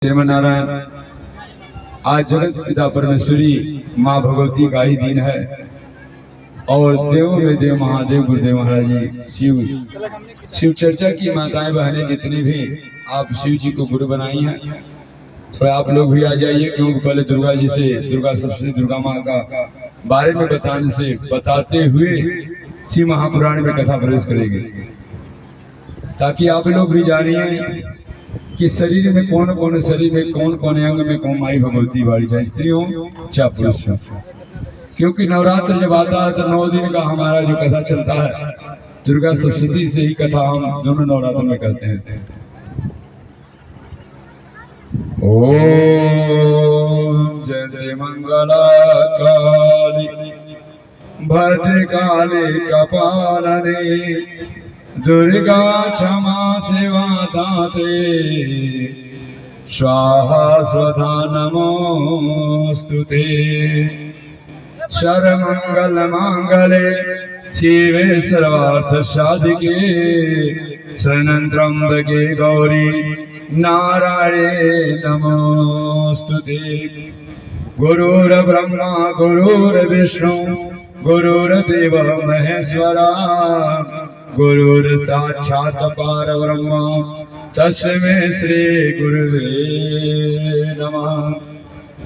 श्रीमन नारायण। आज जगत पिता परमेश्वरी माँ भगवती का ही दिन है और देवों में देव महादेव गुरुदेव महाराज जी शिव चर्चा की माताएं बहनें जितनी भी आप शिव जी को गुरु बनाई हैं, थोड़ा आप लोग भी आ जाइए, क्योंकि पहले दुर्गा जी से दुर्गा सप्तशती दुर्गा माँ का बारे में बताते हुए शिव महापुराण में कथा प्रवेश करेंगे, ताकि आप लोग भी जानिए कि शरीर में कौन कौन अंग में कौन माई भगवती बाड़ी, चाहे स्त्री हो चाहे पुरुष हो। क्योंकि नवरात्र जब आता है तो 9 दिन का हमारा जो कथा चलता है दुर्गा सप्तशती से ही कथा हम दोनों नवरात्र में करते हैं। ओम जय मंगला काली भद्रकाली कपालने दुर्गा क्षमा सेवा दाते स्वाहा स्वधा नमोस्तुते। सर्वमंगल मांगले शिवे सर्वार्थ साधिके शरणं त्र्यंबके गौरी नारायणे नमोस्तुते। गुरुर्ब्रह्मा गुरुर्विष्णु गुरुर्देव महेश्वरा गुरुर साक्षात् परब्रह्म तस्मै श्री गुरुवे नमः।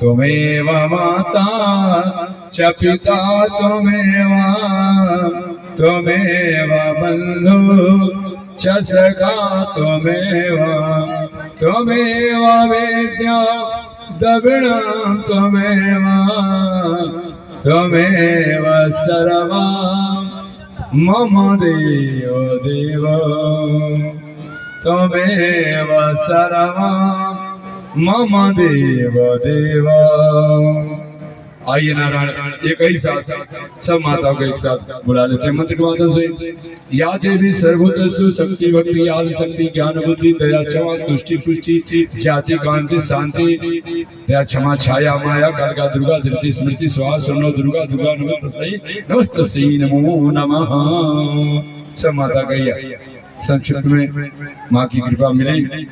त्वमेव माता च पिता त्वमेव बन्धु च सखा त्वमेव वेद्या द्रविणं त्वमेव सर्वं मम देव देव त्वमेव सर्वं मम देव देव। आइए नारायण एक ही साथ सब माताओं को एक साथ बुला लेते हैं मंत्र के माध्यम से। या देवी सर्वभूतेषु शक्ति भक्ति आदि शक्ति ज्ञान बुद्धि दया क्षमा तुष्टि पुष्टि जाति कांति शांति दया क्षमा छाया माया कालिका दुर्गा धृति स्मृति स्वाहा सुनो दुर्गा दुर्गा नमस्तस्यै नमो नमः। सब माता कहिए संक्षिप्त में माँ की कृपा मिली।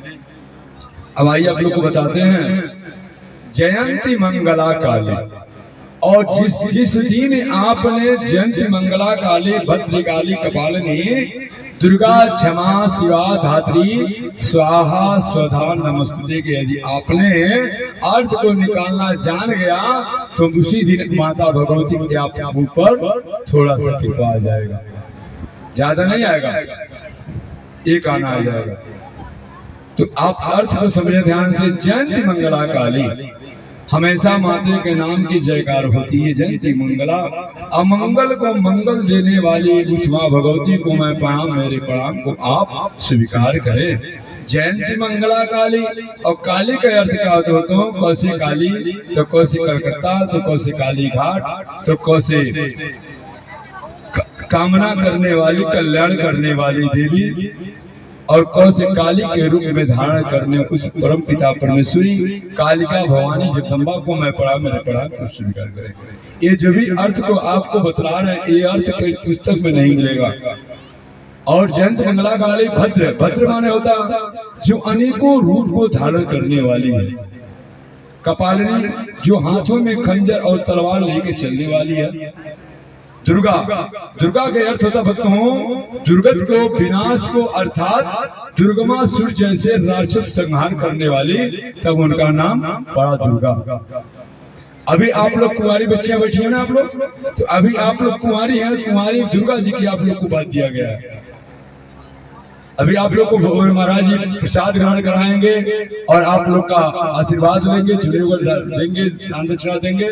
अब आइए आप लोग को बताते हैं जयंती मंगला काली, और जिस दिन आपने जयंती मंगला काली भद्रकाली कपालिनी दुर्गा क्षमा शिवा धात्री स्वाहा स्वधा नमस्ते के यदि आपने अर्थ को निकालना जान गया तो उसी दिन माता भगवती के आप ऊपर थोड़ा सा कृपा आ जाएगा, ज्यादा नहीं आएगा, एक आना आ जाएगा। तो आप अर्थ को समझे ध्यान से। जयंती मंगला काली, हमेशा माता के नाम की जयकार होती है। जयंती मंगला, अमंगल को मंगल देने वाली उस माँ भगवती को मैं प्रणाम, मेरे प्रणाम को आप स्वीकार करें। जयंती मंगला काली, और काली का अर्थ क्या होता है? कौसे काली तो कौसे कलकत्ता, तो कौसे काली घाट, तो कौसे कामना करने वाली कल्याण करने वाली देवी, और कौसे काली के रूप में धारण करने उस परम पिता परमेश्वरी कालिका भवानी जगदम्बा को मैं प्रणाम, मेरे प्रणाम को स्वीकार करें। ये जो भी अर्थ को आपको बतला रहे हैं ये अर्थ कहीं पुस्तक में नहीं मिलेगा। और जयंत मंगला काली भद्र माने होता जो अनेकों रूप को धारण करने वाली है। कपालिनी जो हाथों में खंजर और तलवार लेके चलने वाली है। दुर्गा के अर्थ होता भक्तों दुर्गत को विनाश को, अर्थात दुर्गमासुर जैसे राक्षस संहार करने वाली, तब उनका नाम पड़ा दुर्गा। अभी आप लोग कुंवारी बच्चियां बैठी है ना आप लोग, तो अभी आप लोग कुंवारी हैं, कुंवारी दुर्गा जी की आप लोग को बात दिया गया है। अभी आप लोग को भगवान महाराज जी प्रसाद ग्रहण कराएंगे और आप लोग का आशीर्वाद लेंगे, चूल्हे देंगे, दान दक्षिणा देंगे,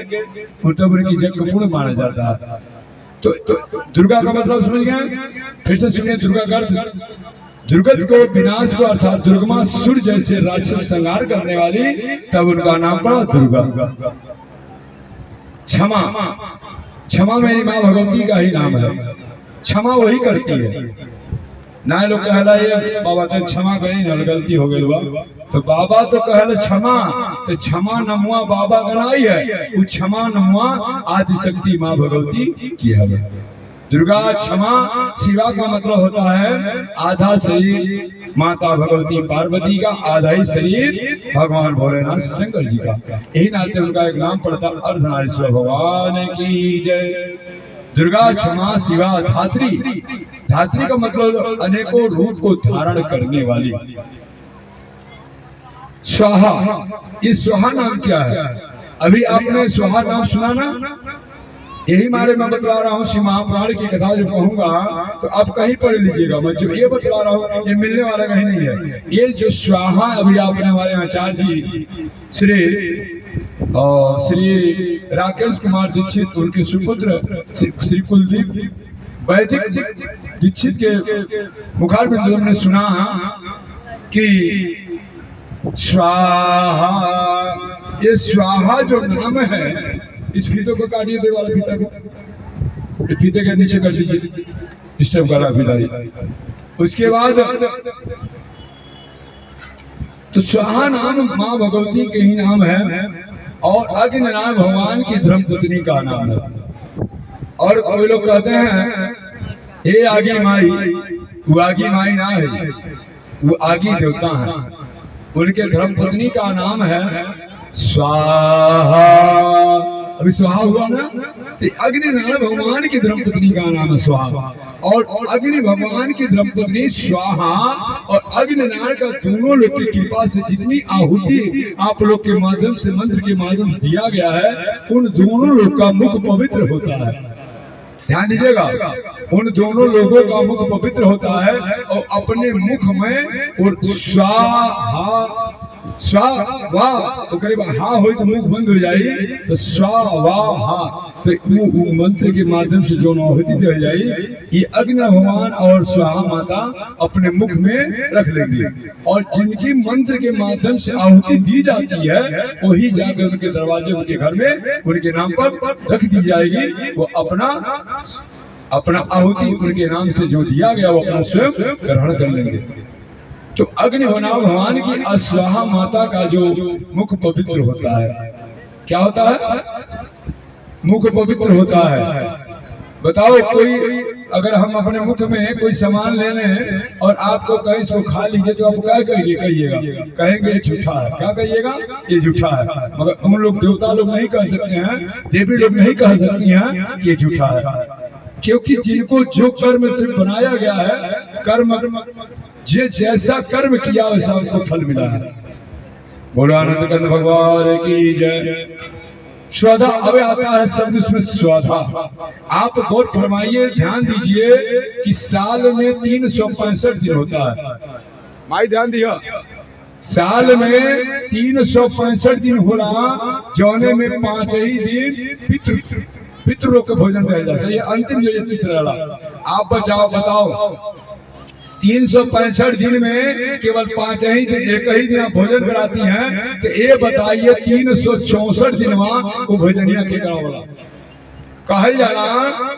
तब उनकी जग को पूर्ण माना जाता है। तो दुर्गा का मतलब समझ गए? फिर से सुनिए दुर्गा का अर्थ। दुर्गत को विनाश को, अर्थात दुर्गमासुर जैसे राक्षस संहार करने वाली, तब उनका नाम पड़ा दुर्गा। क्षमा मेरी माँ भगवती का ही नाम है। क्षमा वही करती है ना। लोग कहला ये बाबा तो क्षमा करी ना, गलती हो गई बा, तो बाबा तो कहला क्षमा, तो क्षमा नमुआ बाबा का नहीं है, वो क्षमा नमुआ आदिशक्ति माँ भगवती की है। दुर्गा क्षमा शिवा का मतलब होता है आधा शरीर माता भगवती पार्वती का, आधा ही शरीर भगवान भोलेनाथ शंकर जी का। यही नाते उनका एक नाम पड़ता अर्धनारीश्वर भगवान की जय। दुर्गा क्षमा शिवा धात्री, धात्री का मतलब अनेकों रूप को धारण करने वाली। स्वाहा, ये स्वाहा नाम क्या है? अभी आपने स्वाहा नाम सुना ना, यही मारे मैं बतला रहा हूँ। श्री महापुराण की कथा जो कहूंगा तो आप कहीं पढ़ लीजिएगा, मैं जो ये बतला रहा हूँ ये मिलने वाला कहीं नहीं है। ये जो स्वाहा अभी आपने हमारे आचार्य जी श्री राकेश कुमार दीक्षित, उनके सुपुत्र श्री कुलदीप वैदिक दीक्षित के मुखारबिंद हमने सुना कि स्वाहा, ये स्वाहा जो नाम है, इस फीते को काटिए, दे वाला फीता को फीते के नीचे कर दीजिए, डिस्टर्ब कर रहा फीता। उसके बाद तो स्वाहा नाम माँ भगवती के ही नाम है और अग्निनारायण भगवान की धर्मपत्नी का नाम है। और कोई लोग कहते हैं हे आगी माई, वो आगी माई ना है, वो आगी देवता है। उनके धर्मपत्नी का नाम है स्वाहा। अभी स्वाहा हुआ ना, तो अग्निनारायण भगवान की धर्मपत्नी का नाम है स्वाहा। और अग्नि भगवान की धर्मपत्नी स्वाहा और अग्निनारायण का दोनों लोग की कृपा से जितनी आहुति आप लोग के माध्यम से, मंत्र के माध्यम से दिया गया है, उन दोनों लोग का मुख पवित्र होता है। ध्यान दीजिएगा, उन दोनों लोगों का मुख पवित्र होता है और अपने मुख में और स्वाहा स्वा वाह तो करीब हा हो तो मुख बंद हो जाए, तो स्वा वाह हा, तो मंत्र के माध्यम से जो आहुति दी जाए, ये अग्नि भगवान और स्वाहा माता अपने मुख में रख लेंगे। और जिनकी मंत्र के माध्यम से आहुति दी जाती है वही जाकर उनके दरवाजे, उनके घर में उनके नाम पर रख दी जाएगी। वो अपना आहुति उनके नाम से जो दिया गया वो अपना स्वयं ग्रहण कर लेंगे। तो अग्नि भगवान की अस्वाहा माता का जो मुख पवित्र होता है, क्या होता है? मुख पवित्र होता है। बताओ, कोई अगर हम अपने मुख में कोई सामान ले लें और आपको कहीं इसको खा लीजिए तो आप क्या कहिएगा? कहेंगे ये झूठा है। क्या कहिएगा? ये झूठा है। मगर हम लोग देवता लोग नहीं कह सकते हैं, देवी लोग नहीं कह सकती हैं कि ये झूठा है, क्योंकि जिनको जो कर्म से बनाया गया है, कर्म जे जैसा कर्म किया वैसा उसको फल मिला है। बोलो आनंद कंद भगवान की जय। स्वधा, अब आता है शब्द उसमें स्वधा। आप गौर फरमाइए, ध्यान दीजिए कि साल में 365 दिन होता है। माई ध्यान दिया, साल में 365 दिन हो रहा, जौने में 5 ही दिन पितरों के भोजन दिया जाता है। ये अंतिम जो पितृ रहा, आप बताओ 365 दिन में केवल 5 ही दिन, एक ही दिन आप भोजन कराती हैं, तो ये बताइए 364 दिन वहां वो भोजनिया के करावला कहल जाला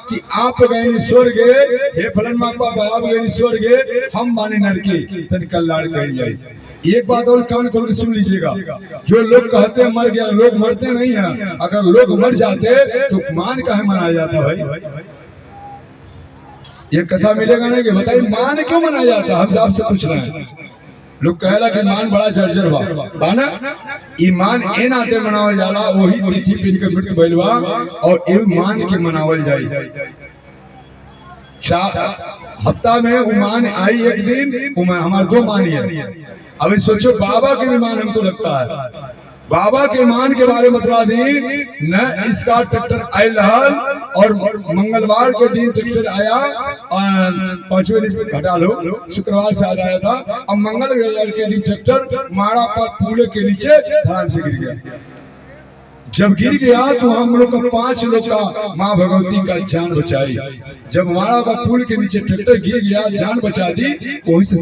कि आप गए स्वर्ग, हे फलन मापा आप गए स्वर्ग, हम माने नरके, तन कल्याण कही जाए। एक बात और कान खोल के सुन लीजिएगा, जो लोग कहते हैं मर गया, लोग मरते नहीं हैं। अगर लोग मर जाते तो मान काहे मनाया जाता भाई? ये कथा मिलेगा नहीं कि बताइए मान क्यों मनाया जाता? हम आपसे पूछ रहे हैं। लोग कहेला कि मान बड़ा जर्जर बा ना, ईमान ए नाते मनावल जाला, वही तिथि पिन के मृत्यु भइल बा और ए मान के मनावल जाई। हफ्ता में वो मान आई एक दिन, हमारे 2 मान है। अभी सोचो बाबा के भी मान हमको लगता है। बाबा के मान के बारे में बता दी न, इसका ट्रैक्टर आया और मंगलवार के दिन ट्रैक्टर आया, 5वें दिन घटा लो, शुक्रवार से आज आया था। अब मंगलवार के दिन ट्रैक्टर मारा पर पुल के नीचे धड़ाम से गिर गया। जब गिर गया तो हम लोग का 5 लोग का माँ भगवती का जान बचाई। जब मारा पर पुल के नीचे ट्रैक्टर गिर गया, जान बचा दी। वही से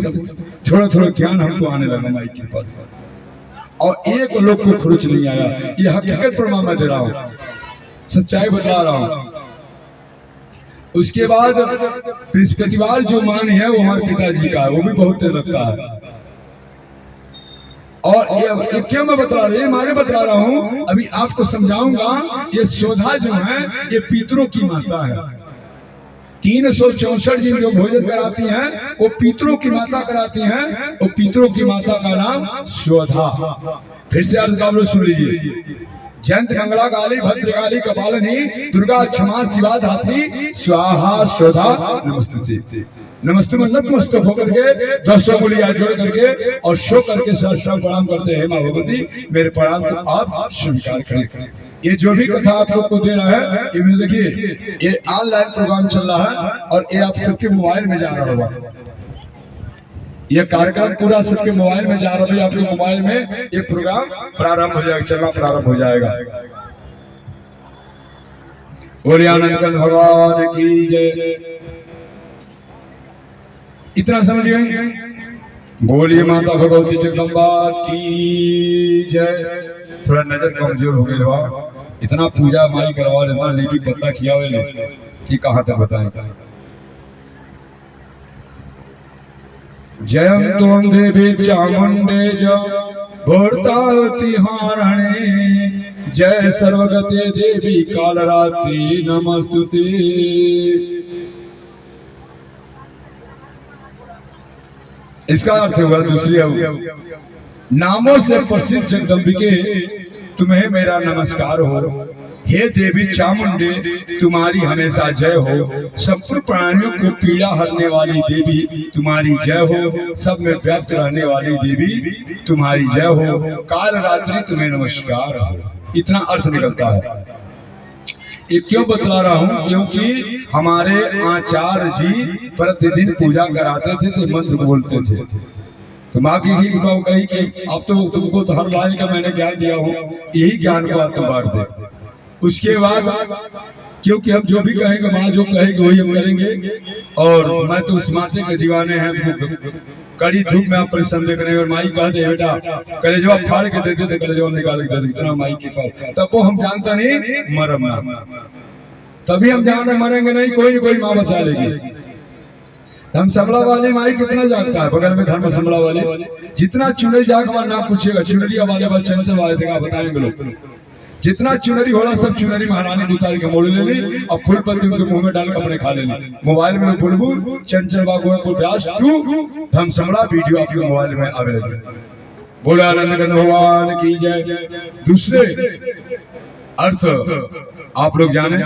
थोड़ा थोड़ा ज्ञान हमको आने लगा माई के पास, और एक लोग को खरोच नहीं आया। ये हकीकत प्रमाण मैं दे रहा हूँ, सच्चाई बता रहा हूँ। उसके बाद बृहस्पतिवार जो मान है वो हमारे पिताजी का है, वो भी बहुत लगता है। और ये क्या मैं बता रहा हूँ, ये मारे बता रहा हूँ, अभी आपको समझाऊंगा। ये शोधा जो है ये पितरों की माता है। 364 दिन जो भोजन कराती हैं वो पितरों की माता कराती हैं। वो पितरों की माता का नाम स्वधा। फिर से अर्थ का सुन लीजिए। जयंत मंगला काली भद्रकाली कपालिनी दुर्गा क्षमा शिवा धात्री स्वाहा स्वधा नमस्तुते। नमस्ते में नतमस्तक होकर के 10 उंगलियां जोड़ करके और शो करके साष्टांग प्रणाम करते हैं। मां भगवती मेरे प्रणाम को आप स्वीकार करें। ये जो भी कथा आप लोग को दे रहा है, ये देखिए ये ऑनलाइन प्रोग्राम चल रहा है और ये आप सबके मोबाइल में जा रहा होगा। ये कार्यक्रम पूरा सबके मोबाइल में जा रहा है। आपके मोबाइल में ये प्रोग्राम प्रारंभ हो जाएगा, चलना प्रारंभ हो जाएगा। बोलिए आनंद भगवान की जय। इतना समझिए। बोलिए माता भगवती जगदम्बा की जय। थोड़ा नजर कमजोर हो गए। इतना पूजा माई करवा लेना लेकिन पता किया हुए कि कहाँ तक बताएं। जयंतों देवी चामुंडे भोरतावती हारणे जय सर्वगते देवी कालरात्रि नमस्तुते। इसका अर्थ हुआ दूसरी नामों से प्रसिद्ध जगदम्बिके तुम्हें मेरा नमस्कार हो। हे देवी चामुंडे तुम्हारी हमेशा जय हो। संपूर्ण प्राणियों को पीड़ा हरने वाली देवी तुम्हारी जय हो। सब में व्याप्त रहने वाली देवी तुम्हारी जय हो। काल रात्रि तुम्हें नमस्कार हो। इतना अर्थ निकलता है। ये क्यों बतला रहा हूँ? क्योंकि हमारे आचार्य जी प्रतिदिन पूजा कराते थे तो मंत्र बोलते थे। तो माँ की कही कि अब तो तुमको तो हर लाइन का मैंने ज्ञान दिया हूँ, यही ज्ञान को आप तुम बांट दे। उसके बाद क्योंकि हम जो भी कहेंगे माँ जो कहेगी वही हम करेंगे। और मैं तो उस माते के दीवाने हैं। तो कड़ी धूप में आप परिश्रम देख रहे हैं और माई कह दे बेटा कलेजवा फाड़ के देते थे, कलेजवा निकाल के देते इतना माई के पास। तब वो हम जानता नहीं मरना, तभी हम जान रहे मरेंगे नहीं, कोई न कोई माँ बचा लेगी। हम समला वाले माई कितना जागता है बगल में धर्म समला वाले जितना चुनरी जागवा नाम पूछेगा चुनरिया वाले बात चंचल वाले थे बताएंगे लोग। जितना चुनरी होला सब चुनरी महारानी उतार के मोड़ ले ली और फूल पत्ती उनके मुंह में डाल के अपने खा ले ली। मोबाइल में बुलबुल चंचल बागुआ को व्यास हम समला वीडियो आपके मोबाइल में आवे लगे। बोला आनंद भगवान की जय। दूसरे अर्थ आप लोग जाने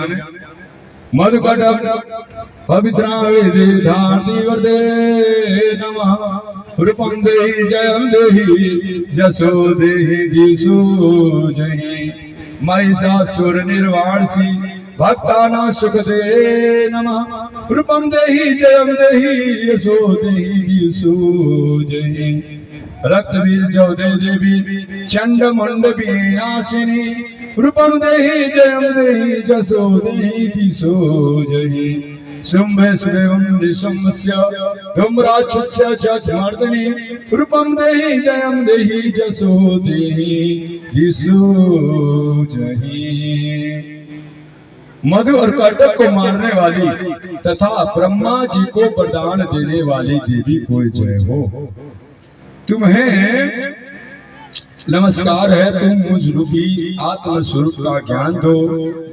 मधुकटक पवित्रा वेदे नमः रूपम देहि जयम देहि जसो देहि दिशो जहि महिषासुर निर्वाणसी भक्ताना सुख दे नमः रूपम देहि जयम देहि यशो देहि दिशो जहि रक्त बीज जौदे देवी चंड मुंड विनाशिनी रूपम देहि जयम देहि जसो देहि दिशो जहि शुंभस्य धूम्राक्षस्य जठमर्दनी रूपम देहि जयम देहि जसो देहि दिशो जहि। मधु और कटक को मारने वाली तथा ब्रह्मा जी को वरदान देने वाली देवी को जय हो। तुम्हें नमस्कार है। तुम मुझ रूपी आत्म स्वरूप का ज्ञान दो।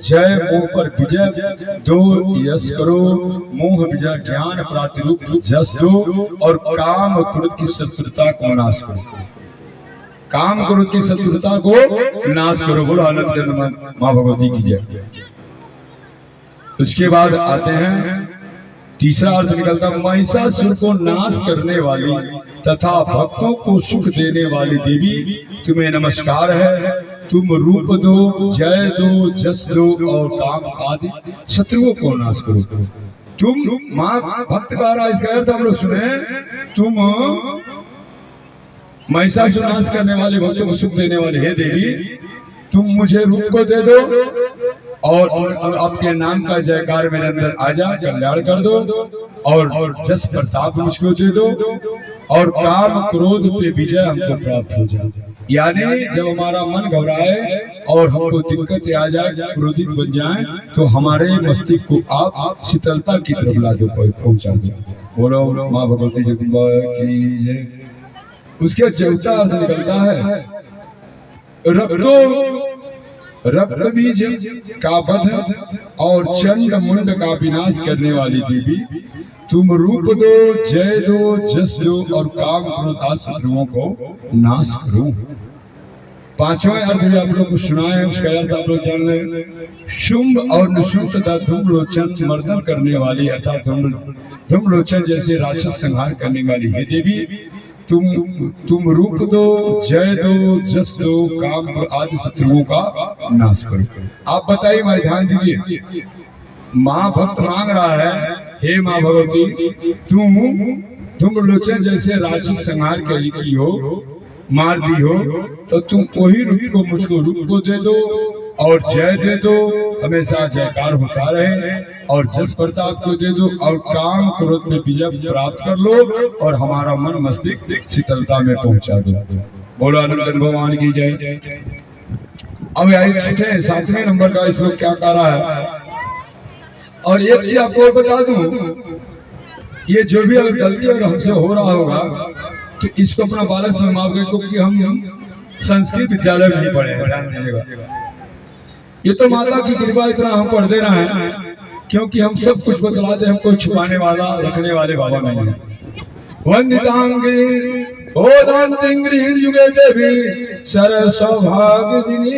जय मोह पर विजय दो यश करो। मोह विजय ज्ञान प्रातिरूप जस दो और काम क्रोध की शत्रुता को नाश करो। काम क्रोध की शत्रुता को नाश करो। बोलो आनंद माँ भगवती की जय। उसके बाद आते हैं तीसरा अर्थ निकलता महिषासुर को नाश करने वाली तथा भक्तों को सुख देने वाली देवी तुम्हें नमस्कार है। तुम रूप दो जय दो जस दो और काम आदि शत्रुओं को नाश करो। तुम माँ भक्त का रहा इसका अर्थ हम लोग सुने। तुम महिषासुर नाश करने वाले भक्तों को सुख देने वाले हे देवी तुम मुझे रूप को दे दो और आपके नाम का जयकार मेरे अंदर आ जा कल्याण कर दो और जस प्रताप मुझको दे दो और काम क्रोध पे विजय हमको प्राप्त हो जाए। यानी जब हमारा मन घबराए और हमको दिक्कत आ जाए क्रोधित बन जाए तो हमारे मस्तिष्क को आप शीतलता की तरफ ला दो पहुंचा दो। बोलो माँ भगवती जगदम्बा की जय। उसके चौथा अर्थ निकलता है रक्त बीज का वध और चंड मुंड का विनाश करने वाली देवी, तुम रूप दो, जय दो, जस दो और काम क्रोध आदि शत्रुओं को नाश करो। पांचवा अर्थ भी आप लोग को सुनाए हैं, उसका अर्थ आप लोग जान रहे। शुंभ और निशुंभ तथा धूम्रलोचन मर्दन करने वाली अर्थात धूम्रलोचन जैसे राक्षस संहार करने वाली हे देवी, तुम रूप दो, जय दो, जस दो, काम आदि शत्रुओं का नाश करो। आप बताइए, मैं ध्यान दीजिए, माँ भक्त मांग रहा है, हे माँ भगवती, तुम लोचन जैसे राक्षस संहार की हो, मार दी हो, तो तुम वही रूप को मुझको रूप को दे दो और जय दे दो, हमेशा जयकार होता रहे, और जस प्रताप को दे दो और काम क्रोध में विजय प्राप्त कर लो और हमारा मन मस्तिष्क शीतलता में पहुंचा दो। बोलो आनंद भगवान की जय। अब आई छठे 7वें नंबर का श्लोक क्या कह रहा है। और एक चीज आपको बता दूं, ये जो भी अगर गलती और हमसे हो रहा होगा तो इसको अपना बालक समझाओगे, क्योंकि हम संस्कृत विद्यालय में नहीं पढ़े हैं, ध्यान दीजिएगा। ये तो माता की कृपा इतना हम पढ़ दे रहे हैं, क्योंकि हम सब कुछ बतलाते, हमको छुपाने वाला रखने वाले बाबा नहीं है। वंदितांगी ओ युगे देवी सर सौभाग्यदिनी,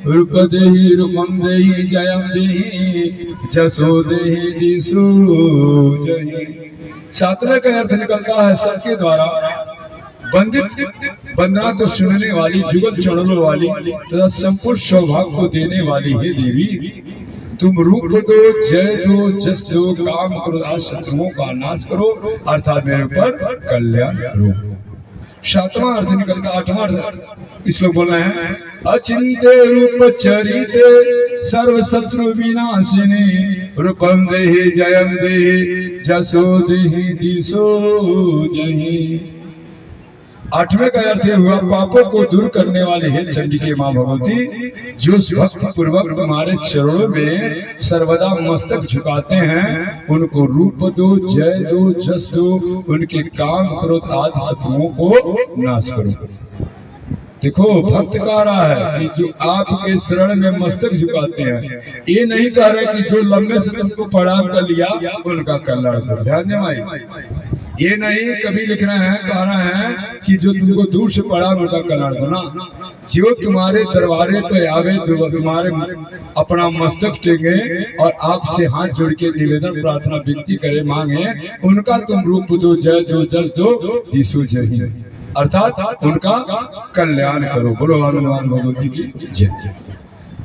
रूप देहि रूपम देहि जयम देहि जसो देहि दिशु जहि। 7वें का अर्थ निकलता है सबके द्वारा वंदित, वंदना को सुनने वाली, जुगल चरणों वाली तथा संपूर्ण सौभाग्य को देने वाली हे देवी, तुम रूप दो, जय दो, जस दो, काम क्रोध आदि शत्रुओं का नाश करो, अर्थात मेरे ऊपर कल्याण करो। 7वां अर्थ निकलता 8वां अर्थ इसमें बोल रहे हैं, अचिंत्य रूप चरिते सर्व शत्रु विनाशिनी, रूपम देहि जयम देहि जसो देहि दिशो जहि। 8वें का अर्थ हुआ, पापों को दूर करने वाली है चंडिके माँ भगवती, जो भक्ति पूर्वक तुम्हारे चरणों में सर्वदा मस्तक झुकाते हैं, उनको रूप दो, जय दो, जस दो, उनके काम क्रोध आदि शत्रुओं को नाश करो। देखो, भक्त कह रहा है कि जो आपके शरण में मस्तक झुकाते हैं, ये नहीं कह रहे कि जो लंबे से तुमको प्रणाम कर लिया उनका कल्याण करो। ध्यान दे भाई, ये नहीं कभी लिखना है, कहना है कि जो तुमको दूर से पढ़ा उनका कल्याण करना। जो तुम्हारे दरबारे पे आवे, जो तुम्हारे अपना मस्तक टेके और आपसे हाथ जोड़ के निवेदन प्रार्थना विनती करे, मांगे, उनका तुम रूप दो, जय दो, जस दो, दिशु जय, अर्थात उनका कल्याण करो। बोलो हनुमान भगवती की जय।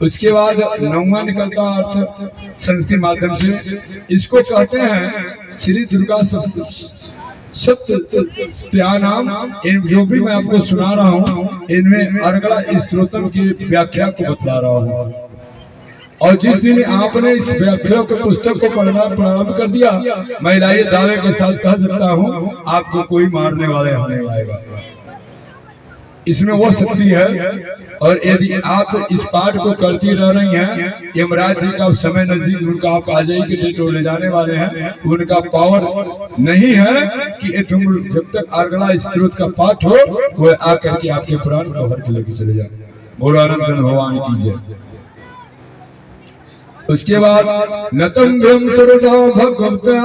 उसके बाद 9वां निकलता अर्थ संस्कृत माध्यम से, इसको कहते हैं श्री दुर्गा सप्तनाम। जो भी मैं आपको सुना रहा हूँ, इनमें अर्गला स्तोत्रम की व्याख्या को बतला रहा हूँ। और जिस दिन आपने इस व्याख्या के पुस्तक को पढ़ना प्रारंभ कर दिया, मैं ये दावे के साथ कह सकता हूँ, आपको कोई मारने वाला नहीं आएगा। इसमें वो शक्ति है। और यदि आप इस पाठ को करती रह रही हैं, यमराज जी का समय नजदीक, उनका आप आज ही के डेट ले जाने वाले हैं, उनका पावर नहीं है कि तुम जब तक अर्गला स्तोत्र का पाठ हो, वो आकर के आपके प्राण को हर के लेके चले जाए। बोलो आनंद भगवान की जय। उसके बाद नतम भगवत्या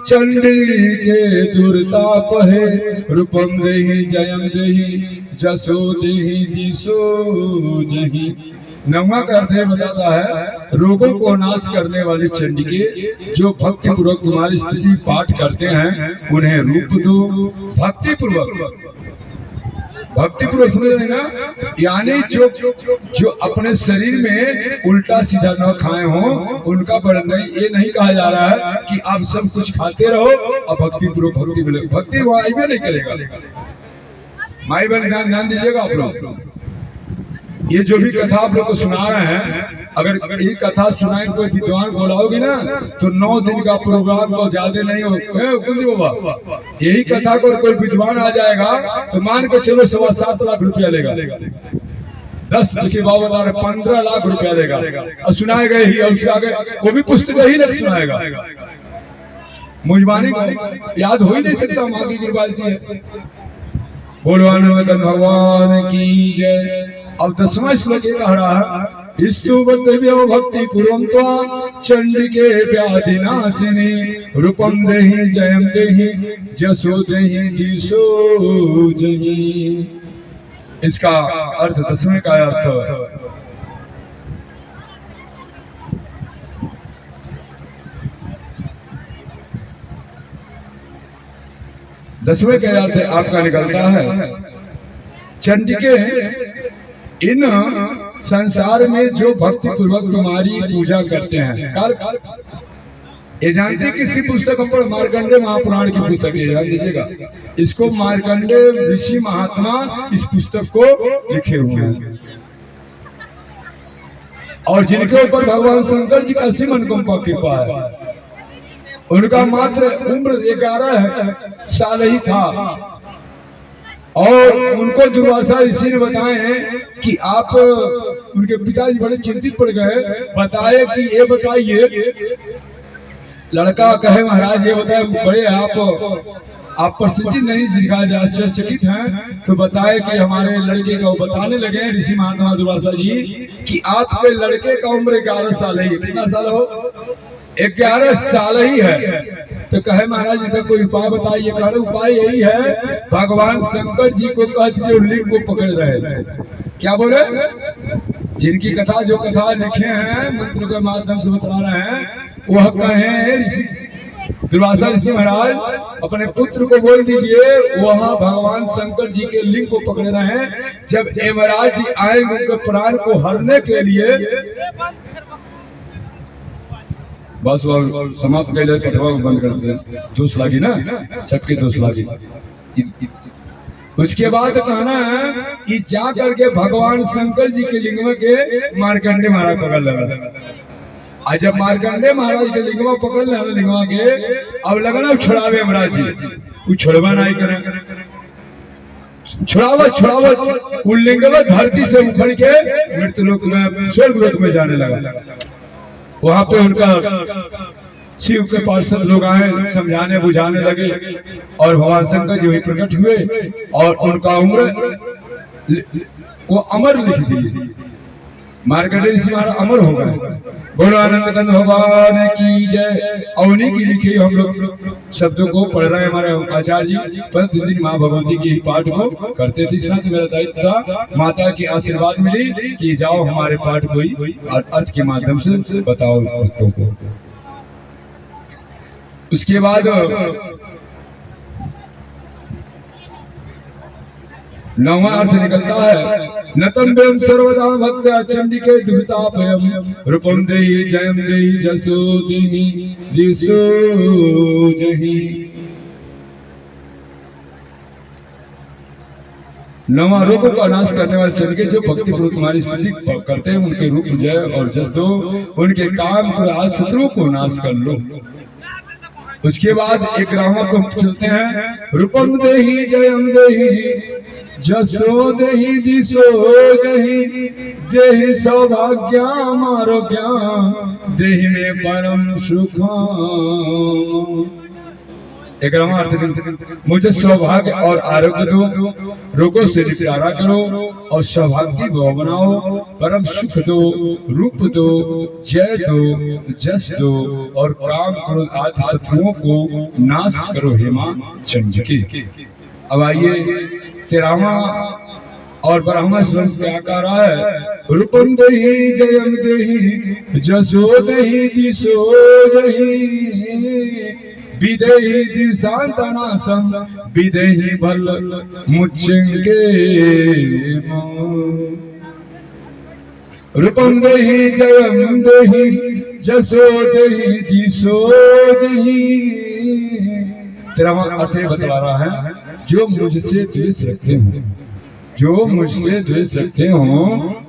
चंडी के दुर्ता पहे, रूपम देहि जयम देहि जसो देहि दिशो जहि। 9वां का अर्थ बताता है, रोगों को नाश करने वाली चंडिके, जो भक्ति पूर्वक तुम्हारी स्तुति पाठ करते हैं, उन्हें रूप दो। भक्ति पूर्वक, भक्ति पूर्वक समझ लेना, यानी जो अपने शरीर में उल्टा सीधा न खाए हो, उनका वर्णन नहीं। ये नहीं कहा जा रहा है कि आप सब कुछ खाते रहो और भक्ति पूर्वक भक्ति मिले, भक्ति वो आईबे नहीं करेगा। माई बहन ध्यान दीजिएगा आप लोग। ये जो भी कथा आप लोग को सुना रहे हैं, अगर ये कथा सुनाए कोई विद्वान बोलाओगे ना, तो 9 दिन का प्रोग्राम को ज्यादा नहीं हो। यही कथा को कोई विद्वान आ जाएगा तो मान के चलो 7.25 लाख रुपया लेगा। 10 के बाबा 15 लाख रुपया लेगा और सुनाएगा ही, और उसके आगे वो भी पुस्तक ही नहीं सुनाएगा। मुझबानी को याद हो ही नहीं सकता, माँ की कृपा से। बोलो आनंद भगवान की जय। अब 10वां श्लोक ये कह रहा है, स्तुवद्भ्यो भक्ति कुर्वन्त्वा चंडिके व्याधिनाशिनी रूपम देहि जयम देहि जसो देहि दिशो जहि। इसका अर्थ 10वें का अर्थ आपका निकलता है, चंडिके इन संसार में जो भक्ति पूर्वक तुम्हारी पूजा करते हैं, ये जानते किसी पुस्तक पर मार्कंडे महापुराण की पुस्तक है, ध्यान दीजिएगा, इसको मार्कंडे ऋषि महात्मा इस पुस्तक को लिखे हुए हैं। और जिनके ऊपर भगवान शंकर जी का असीम अनुकंपा कृपा है, उनका मात्र उम्र 11 साल ही था और उनको दुर्वासा ऋषि ने बताए कि आप, उनके पिताजी बड़े चिंतित पड़ गए, बताए कि ये बताइए, लड़का कहे महाराज ये बताए बड़े आप प्रसिद्ध नहीं दिखाए, आश्चर्यचकित हैं, तो बताए कि हमारे लड़के का, बताने लगे ऋषि महात्मा दुर्वासा जी कि आपके लड़के का उम्र 11 साल ही। कितना साल हो? 11 साल ही है। तो कहे महाराज इसका कोई उपाय बताइए। कह रहे उपाय यही है, भगवान शंकर जी को कह दीजिए लिंग को पकड़ रहे। क्या बोले? जिनकी कथा जो कथा लिखे हैं मंत्र के माध्यम से बता रहे हैं, वह कहे ऋषि दुर्वासा ऋषि महाराज अपने पुत्र को बोल दीजिए वहां भगवान शंकर जी के लिंग को पकड़े रहे। जब यमराज जी आएंगे उनके प्राण को हरने के लिए, बस वो समाप्त कर ले, पटवा बंद कर दे, दोष लागी ना, सबके दोष लागी। उसके बाद कहना है कि जा करके भगवान शंकर जी के लिंग में के मार्कंडे महाराज पकड़ लगा। आज जब मार्कंडे महाराज के लिंगवा पकड़ ले लिंगवा के, अब लगना छुड़ावे महाराज जी, वो छुड़वा नहीं करे, छुड़ावा लिंगवा धरती से उखड़ के मृत्यु लोक में, स्वर्ग लोक में जाने लगा। वहां पे उनका शिव के पार्षद लोग आए, समझाने बुझाने लगे और भगवान शंकर जी वही प्रकट हुए और उनका उम्र वो अमर लिख दिए, मार्कंडेय ऋषि महाराज अमर हो गए। बोलो आनंद कंद भगवान की जय। अवनी की लिखी हम लोग शब्दों को पढ़ रहे हैं, हमारे आचार्य जी प्रतिदिन माँ भगवती की पाठ को करते थे। इसलिए मेरा दायित्व था, माता की आशीर्वाद मिली कि जाओ हमारे पाठ को ही अर्थ के माध्यम से बताओ भक्तों को। उसके बाद नौवां अर्थ निकलता है, नतम व्यम सर्वदा भक्त चंडिके दुर्तापयम रूपम देहि जयम देहि जसो देहि दिशो जहि। नवा रूपों का नाश करने वाले चंडिके जो भक्ति पूर्वक तुम्हारी स्तुति करते हैं, उनके रूप जय और जस दो, उनके काम आज शत्रुओं को नाश कर लो। उसके बाद एक रामा को चलते हैं, रूपम देहि जयम देहि जसो देहि दिशो जहि देहि सौभाग्य आरोग्य देहि में परम सुख। एक अर्थ, मुझे सौभाग्य और आरोग्य दो, रोगों से निपटारा करो और सौभाग्य भाव बनाओ, परम सुख दो, रूप दो, जय दो, जस दो और काम क्रोध आदि शत्रुओं को नाश करो हे मां चंडिके। अब आइए 13वां और 12वां श्लोक क्या कह रहा है, रूपम देहि जयम देहि जसो देहि दिशो जहि विदेहि दिशांतनासम विदेहि बल मुच्चंगे। रूपम देहि जयम देहि जसो देहि दिशो जहि। 13वां अर्थ बतला रहा है, जो मुझसे द्वेष रखते हो, जो मुझसे द्वेष रखते हो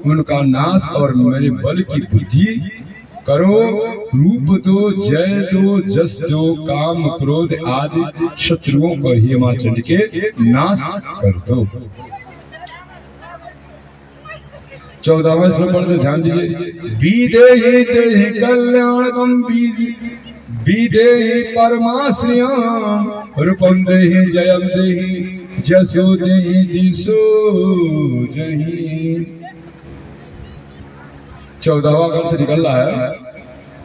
उनका नाश और मेरे बल की बुद्धि करो, रूप दो, जय दो, जस दो, काम क्रोध आदि शत्रुओं को ही मां चंडिके नाश कर दो। 14वां श्लोक पर ध्यान दीजिए, विदेहि देहि कल्याणकम विदेहि परमाश्रियम रूपम देहि जयम देहि जसो देहि दिशो जहि। 14वां अर्थ निकल रहा है,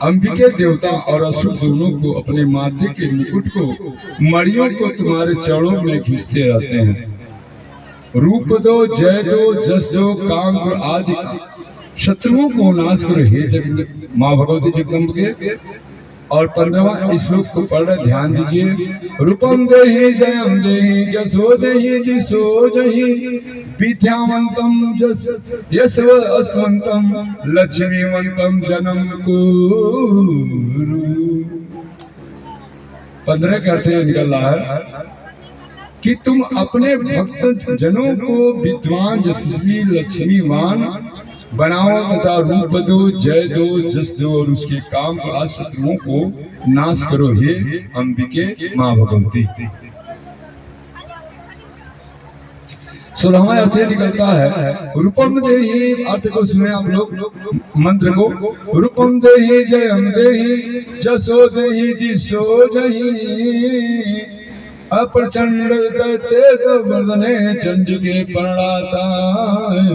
अंबिके देवता और असुर दोनों को अपने माथे के मुकुट को, मणियों को तुम्हारे चरणों में घिसते रहते हैं। रूप दो, जय दो, जस दो, काम दो, आदि शत्रुओं को नाश करो हे जगत माँ भगवती जगदम्ब के। और 15वां श्लोक को पढ़ रहे, ध्यान दीजिए। रूपम देहि जयम देहि जसो देहि दिशो जहि विद्यावंतम जस यशवंतम लक्ष्मीवंतम जन्म कुरु। 15 का अर्थ निकल रहा है कि तुम अपने भक्त जनों को विद्वान यशस्वी लक्ष्मीवान बनाओ तथा रूप दो, जय दो, जस दो और उसके काम और शत्रुओं को नाश करो हे अंबिके माँ भगवती। 16वां अर्थ निकलता है, रूपम देहि, अर्थ को सुने आप लोग मंत्र को। रूपम देहि जयम देहि जसो देहि दिशो जहि अप्रचंड दैत्य वर्धने चंडिके प्रणताये।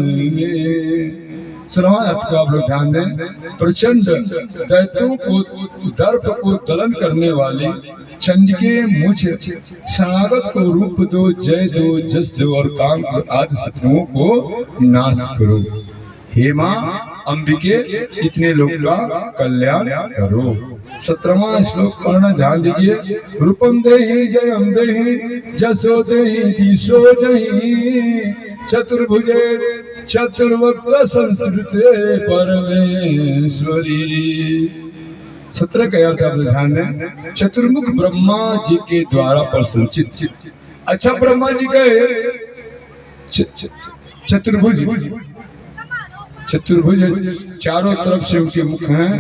16वां अर्थ को आप लोग ध्यान दें। प्रचंड दैत्यों को दर्प को दलन करने वाली चंडिके मुझ शरणागत को रूप दो, जय दो, जस दो और काम आदि शत्रुओं को नाश करो हे मां अंबिके, इतने लोग का कल्याण करो। 17वां श्लोक पढ़ना ध्यान दीजिए। रूपम देहि जयम देहि जसो देहि दिशो जहि चतुर्भुजे चतुर्वक्त्र संस्कृते परमेश्वरी। 17 का अर्थ आप ध्यान दें। चतुर्मुख ब्रह्मा जी के द्वारा प्रशंसित। अच्छा, ब्रह्मा जी गए चतुर्भुज, चतुर्भुज चारों तरफ से उनके मुख हैं।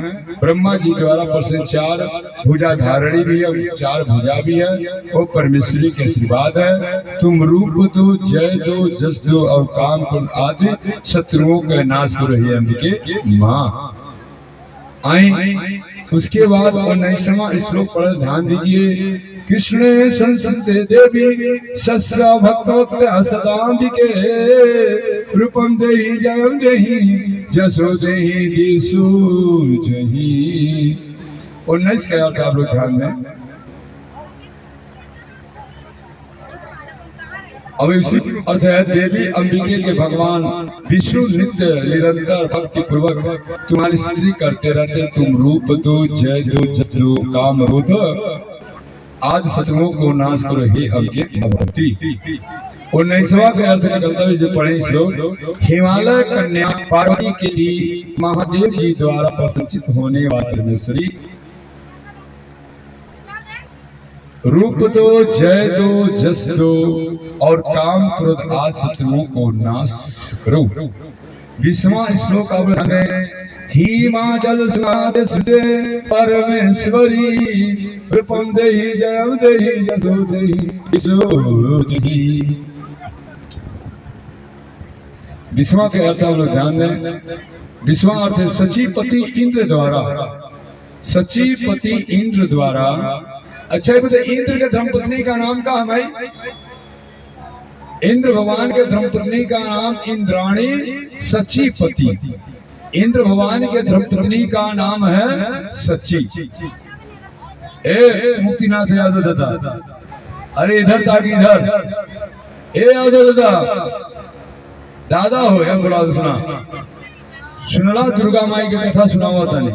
ब्रह्मा जी द्वारा प्रसन्न 4 भुजा धारणी भी है, 4 भुजा भी है। वो परमेश्वरी के आशीर्वाद है। तुम रूप दो, जय दो, जस दो और काम को आदि शत्रुओं का नाश करो हे अंबिके माँ। आई उसके बाद 19वां श्लोक पढ़ ध्यान दीजिए। कृष्णे संसते देवी सस्या भक्त सदांबिके रूपम देहि जयम देहि जसो देहि दिशो जहि। 19 का अर्थ आप लोग ध्यान दें। अब इसी अर्थ है, देवी अंबिके के भगवान विष्णु नित्य निरंतर भक्ति पूर्वक तुम्हारी स्तुति करते रहते। तुम रूप दो, जय दो, जस दो, काम रोध आदि शत्रुओं को नाश करो हे अंबिके भगवती। 19वां का अर्थ निकलता है जो पढ़े श्लोक। हिमालय कन्या पार्वती के लिए महादेव जी द्वारा प्रशंसित होने वाली परमेश्वरी, रूप दो, जय दो, जस दो और काम क्रोध आदि शत्रुओं को नाश करो। 20वां श्लोक आप हिमाचल सुदे परमेश्वरी रूपम देहि जयम देहि जसो देहि दिशो जहि। 20वां के अर्थ आप लोग ध्यान दें। 20वां अर्थ है, सचीपति इंद्र द्वारा, सचीपति इंद्र द्वारा। अच्छा है, इंद्र के धर्मपत्नी का नाम क्या है भाई? इंद्र भगवान के धर्मपत्नी का नाम इंद्राणी सचीपति। इंद्र भगवान के धर्मपत्नी का नाम है सची। ए मुक्तिनाथ यादव दादा, अरे इधर ताकि इधर। ए यादव दादा, दादा हो या बुला सुनला दुर्गा माई के कथा सुनावा तने।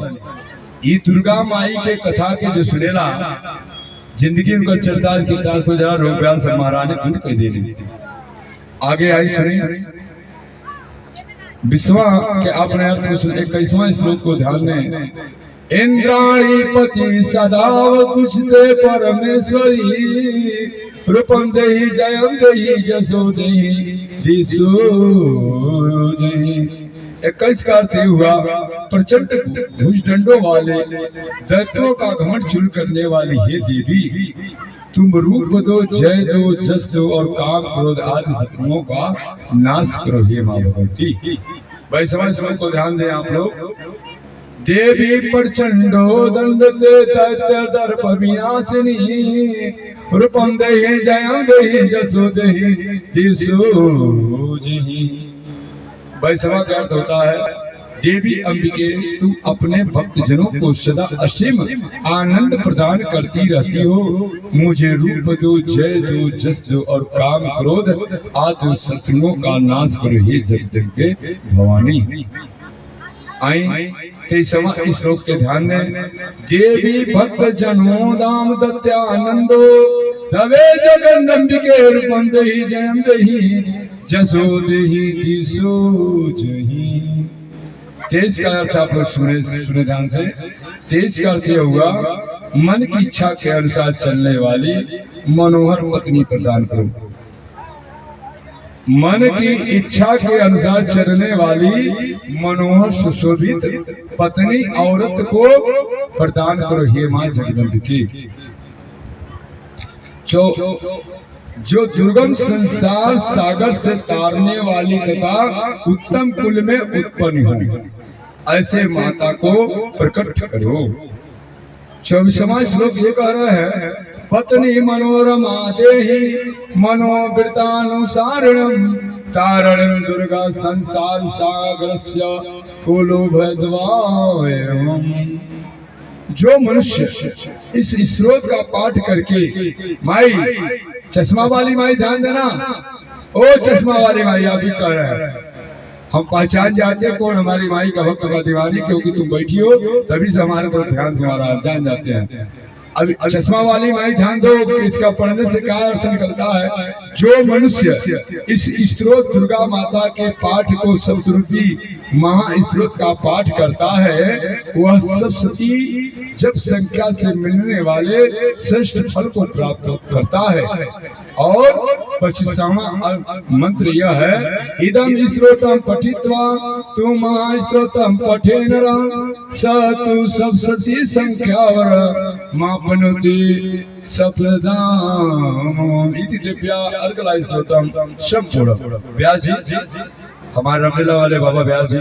ये दुर्गा माई के कथा के जो सुनेला जिंदगी उनका चरताल किरदार तो जरा रोग ब्याल सब महारानी दूर कर देने। आगे आई सुनी 20वां के आपने अर्थ को सुने। 21वां श्लोक को ध्यान दें। इंद्राणी पति सदाव तुझते परमेश्वरी रूपम देहि जयम देहि जसो देहि दिशो जहि। 21 का अर्थ हुआ, प्रचंड भुजदंडों वाले दैत्यों का घमंड चूर करने वाली हे देवी, तुम रूप दो, जय दो, जस दो और काम क्रोध आदि शत्रुओं का नाश करो हे मां भगवती। 22वां श्लोक को ध्यान दें आप लोग। देवी प्रचंडो दंडते दैत्य दर्प विनाशिनी रूपम देहि जयम देहि जसो देहि दिशो जहि। 22वां का अर्थ होता है, देवी अंबिके, तुम अपने भक्तजनों को सदा असीम आनंद प्रदान करती रहती हो। मुझे रूप दो, जय दो, जस दो और काम क्रोध आदि शत्रुओं का नाश करो हे जगदम्बे भवानी। आई ते समा इस श्लोक के ध्यान दें। देवी भक्त जनों दाम दत्यानंदो दवे जगदम्बिके रूपम देहि जयम देहि जसो देहि दिशो जहि। तेज का अर्थ आप लोग सुने ध्यान से। तेज का अर्थ यह हुआ मन की इच्छा के अनुसार चलने वाली मनोहर पत्नी प्रदान करो। मन की इच्छा के अनुसार चलने वाली मनोहर सुशोभित पत्नी औरत को प्रदान करो हे मां जगदम्बिके। जो दुर्गम संसार सागर से तारने वाली तथा उत्तम कुल में उत्पन्न हो, ऐसे माता को प्रकट करो। 24वां श्लोक ये कह रहा है, पत्नी मनोरमा देहि मनोवृतानुसारिणम् तारणं दुर्गा संसार सागरस्य कुलो भयद्वावयम्। जो मनुष्य इस स्रोत का पाठ करके, माई चश्मा वाली माई ध्यान देना, ओ चश्मा वाली माई आप ही कह रहे हैं, हम पहचान जाते हैं कौन हमारी माई का भक्त का दीवानी, क्योंकि तुम बैठी हो तभी से हमारे तरफ ध्यान तुम्हारा जान जाते हैं। अब चश्मा वाली माई ध्यान दो कि इसका पढ़ने से क्या अर्थ निकलता है। जो मनुष्य इस स्त्रोत दुर्गा माता के पाठ को शब्दरूपी महास्त्रोत का पाठ करता है, वह सप्तशती जब संख्या से मिलने वाले श्रेष्ठ फल को प्राप्त करता है। और 25वां मंत्र यह है, इदम स्त्रोतम पठित्वा तु महास्त्रोतम पठे नरः स तु सप्तशती संख्यावर मापनोति सफलदाम इति दिव्या अर्गला स्त्रोतम संपूर्ण। व्यास जी, हमारे रामलीला वाले बाबा व्यास जी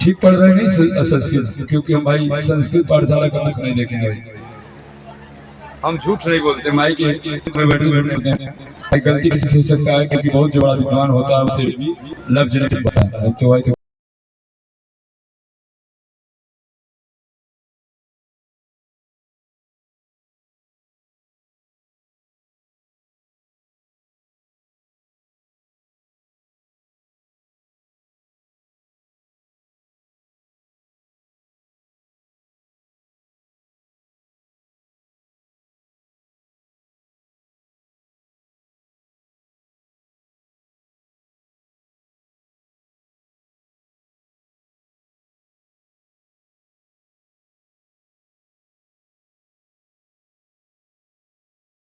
ठीक पढ़ रहे नहीं संस्कृत, क्योंकि हम भाई संस्कृत पाठशाला का मुख नहीं देखेंगे। हम झूठ नहीं बोलते, माई के गलती किसी से हो सकता है, क्योंकि बहुत जो बड़ा विद्वान होता है उसे लफ्ज नहीं पता है। तो